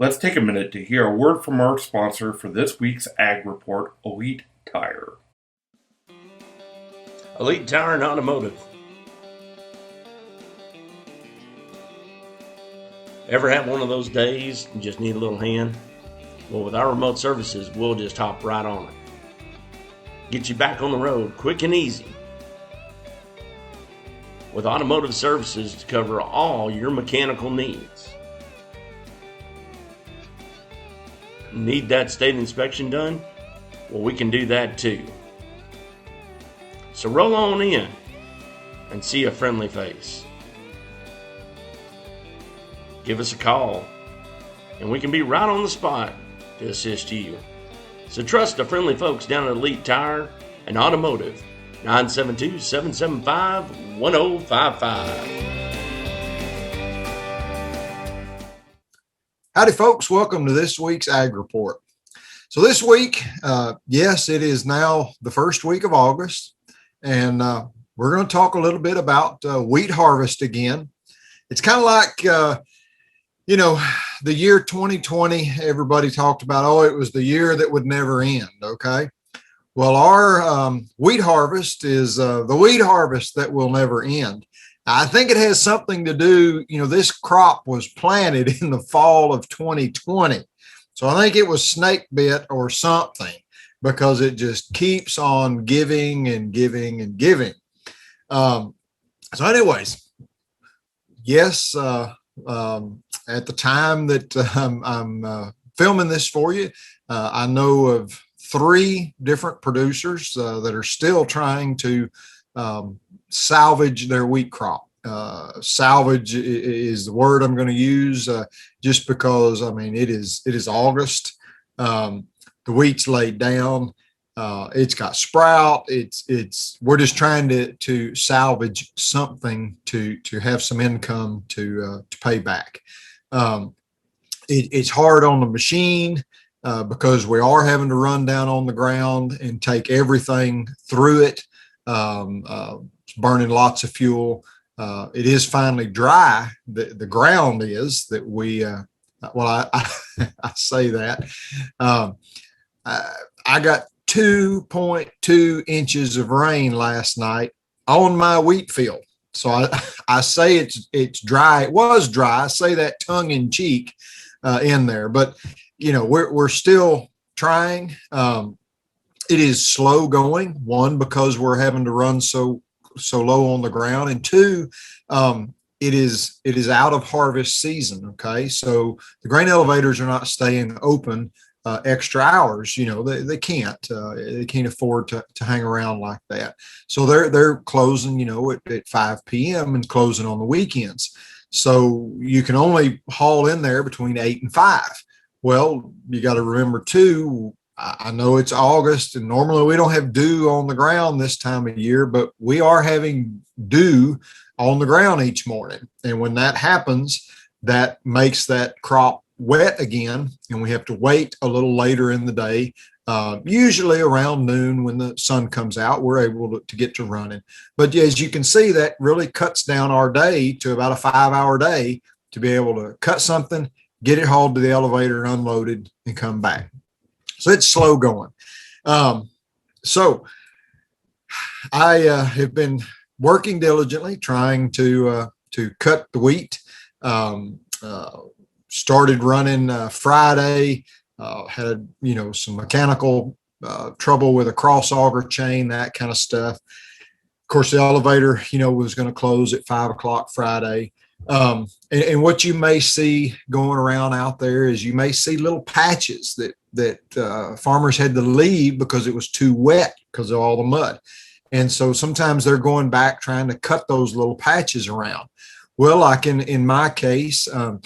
Let's take a minute to hear a word from our sponsor for this week's Ag Report, Elite Tire. Elite Tire and Automotive. Ever have one of those days you just need a little hand? Well, with our remote services, we'll just hop right on it. Get you back on the road quick and easy. With automotive services to cover all your mechanical needs. Need that state inspection done? Well, we can do that too. So roll on in and see a friendly face. Give us a call and we can be right on the spot to assist you. So trust the friendly folks down at Elite Tire and Automotive, 972-775-1055. Howdy, folks. Welcome to this week's Ag Report. So this week, yes, it is now the first week of August, and we're going to talk a little bit about wheat harvest again. It's kind of like, the year 2020, everybody talked about, it was the year that would never end, okay? Well, our wheat harvest is the wheat harvest that will never end. I think it has something to do, this crop was planted in the fall of 2020. So I think it was snake bit or something because it just keeps on giving and giving and giving. So anyways, yes, at the time that I'm filming this for you, I know of 3 different producers that are still trying to salvage their wheat crop. Salvage is the word I'm going to use just because, it is August. The wheat's laid down. It's got sprout. We're just trying to salvage something to have some income to pay back. It's hard on the machine because we are having to run down on the ground and take everything through it. It's burning lots of fuel. It is finally dry. The ground is that we, I say that. I got 2.2 inches of rain last night on my wheat field. So I say it's dry. It was dry. I say that tongue in cheek in there, but we're still trying. It is slow going, one, because we're having to run so low on the ground, and 2, it is out of harvest season. Okay, so the grain elevators are not staying open extra hours. They can't afford to hang around like that. So they're closing at 5 p.m. and closing on the weekends. So you can only haul in there between 8 and 5. Well, you got to remember too, I know it's August and normally we don't have dew on the ground this time of year, but we are having dew on the ground each morning. And when that happens, that makes that crop wet again. And we have to wait a little later in the day, usually around noon when the sun comes out, we're able to get to running. But as you can see, that really cuts down our day to about a 5-hour day to be able to cut something, get it hauled to the elevator and unloaded and come back. So it's slow going. So I have been working diligently trying to cut the wheat. Started running Friday. Had some mechanical trouble with a cross auger chain, that kind of stuff. Of course, the elevator was going to close at 5 o'clock Friday. And what you may see going around out there is you may see little patches that farmers had to leave because it was too wet because of all the mud. And so sometimes they're going back trying to cut those little patches around. Well, like in my case, there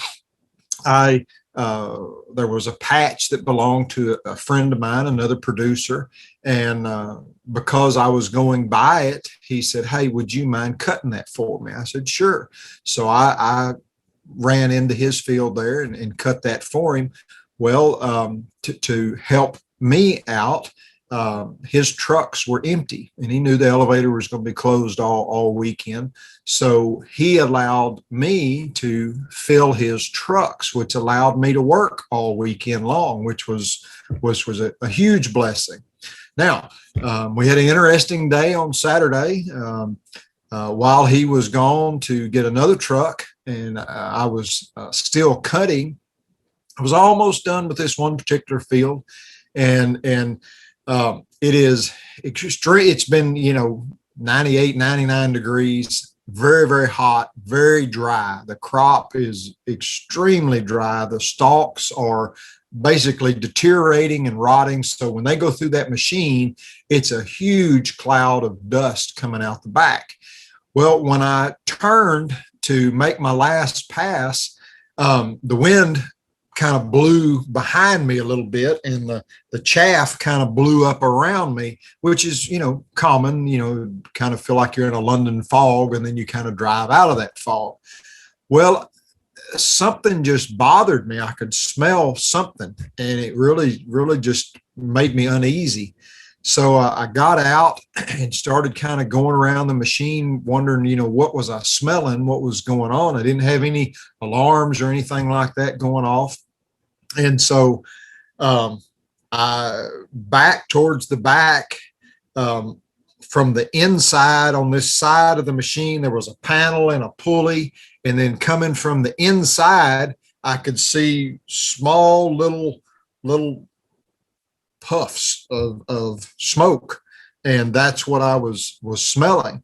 was a patch that belonged to a friend of mine, another producer. And because I was going by it, he said, "Hey, would you mind cutting that for me?" I said, "Sure." So I ran into his field there and cut that for him. Well, to help me out, his trucks were empty, and he knew the elevator was going to be closed all weekend. So he allowed me to fill his trucks, which allowed me to work all weekend long, which was a huge blessing. Now, we had an interesting day on Saturday. While he was gone to get another truck, and I was still cutting, I was almost done with this one particular field, and it is extreme. It's been 98, 99 degrees, very, very hot, very dry. The crop is extremely dry. The stalks are basically deteriorating and rotting. So when they go through that machine, it's a huge cloud of dust coming out the back. Well, when I turned to make my last pass, the wind kind of blew behind me a little bit, and the chaff kind of blew up around me, which is, common, kind of feel like you're in a London fog, and then you kind of drive out of that fog. Well, something just bothered me. I could smell something, and it really, really just made me uneasy. So I got out and started kind of going around the machine, wondering, what was I smelling? What was going on? I didn't have any alarms or anything like that going off. And so I back towards the back, from the inside on this side of the machine, there was a panel and a pulley. And then coming from the inside, I could see small little puffs of smoke. And that's what I was smelling.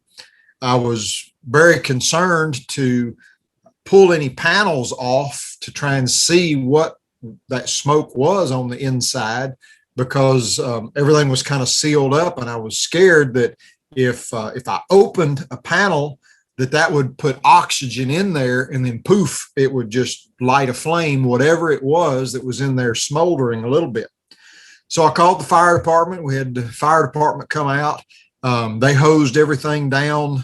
I was very concerned to pull any panels off to try and see what that smoke was on the inside, because everything was kind of sealed up, and I was scared that if I opened a panel, that would put oxygen in there, and then poof, it would just light a flame, whatever it was that was in there smoldering a little bit. So I called the fire department. We had the fire department come out. They hosed everything down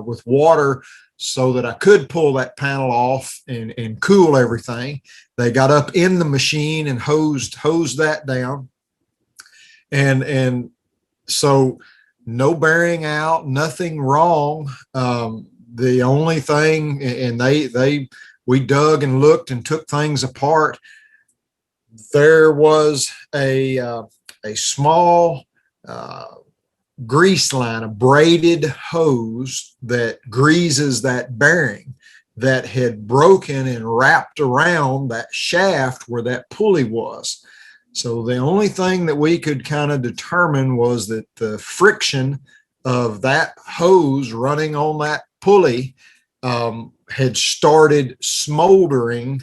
with water so that I could pull that panel off and cool everything. They got up in the machine and hosed that down. And so no bearing out, nothing wrong. The only thing, and we dug and looked and took things apart. There was a small grease line, a braided hose that greases that bearing, that had broken and wrapped around that shaft where that pulley was. So the only thing that we could kind of determine was that the friction of that hose running on that pulley had started smoldering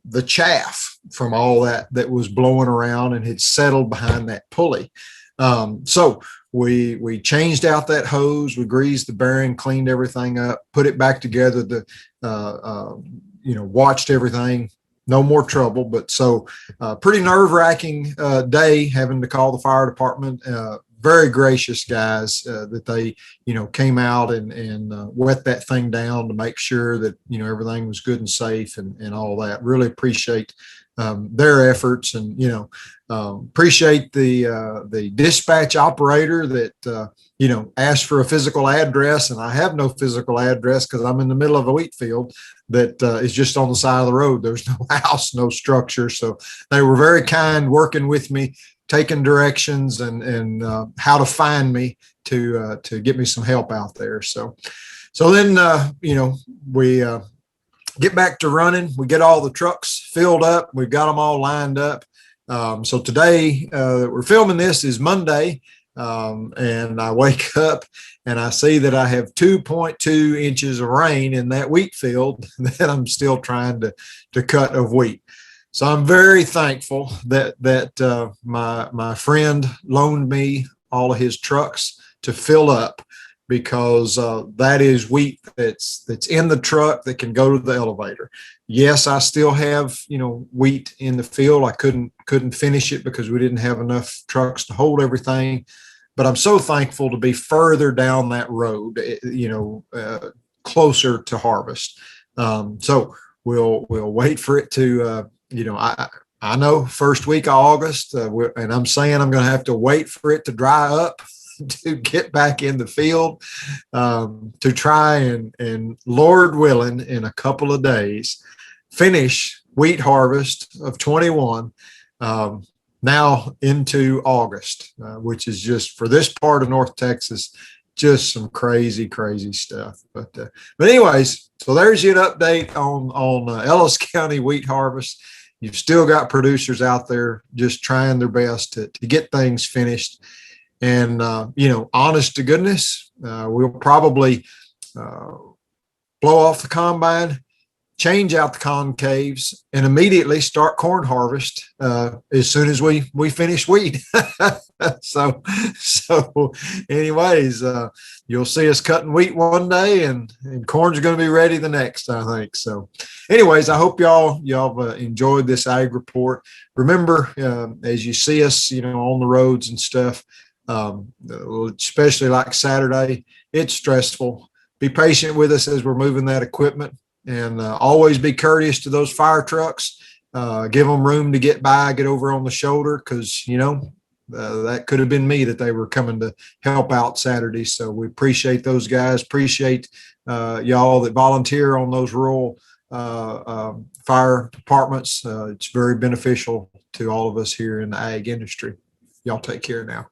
the chaff from all that was blowing around and had settled behind that pulley. So we changed out that hose, we greased the bearing, cleaned everything up, put it back together, watched everything, no more trouble. But so pretty nerve-wracking day having to call the fire department. Very gracious guys that they, came out and wet that thing down to make sure that, everything was good and safe and all that. Really appreciate their efforts, and, appreciate the dispatch operator that, asked for a physical address, and I have no physical address because I'm in the middle of a wheat field that is just on the side of the road. There's no house, no structure. So they were very kind working with me, taking directions and how to find me to get me some help out there. So then, we get back to running. We get all the trucks filled up. We've got them all lined up. So today that we're filming this is Monday, and I wake up and I see that I have 2.2 inches of rain in that wheat field that I'm still trying to cut of wheat. So I'm very thankful that my friend loaned me all of his trucks to fill up, because that is wheat that's in the truck that can go to the elevator. Yes, I still have wheat in the field. I couldn't finish it because we didn't have enough trucks to hold everything. But I'm so thankful to be further down that road, closer to harvest. So we'll wait for it to. I know first week of August, and I'm saying I'm going to have to wait for it to dry up to get back in the field, to try and Lord willing, in a couple of days, finish wheat harvest of 21, now into August, which is just, for this part of North Texas, just some crazy, crazy stuff. But anyways, so there's your update on Ellis County wheat harvest. You've still got producers out there just trying their best to get things finished. And, honest to goodness, we'll probably blow off the combine, change out the concaves, and immediately start corn harvest as soon as we finish wheat. So anyways, you'll see us cutting wheat one day and corn's going to be ready the next, I think. So anyways, I hope y'all enjoyed this ag report. Remember, as you see us, on the roads and stuff, especially like Saturday, it's stressful. Be patient with us as we're moving that equipment, and always be courteous to those fire trucks. Give them room to get by, get over on the shoulder, because that could have been me that they were coming to help out Saturday. So we appreciate those guys. Appreciate y'all that volunteer on those rural fire departments. It's very beneficial to all of us here in the ag industry. Y'all take care now.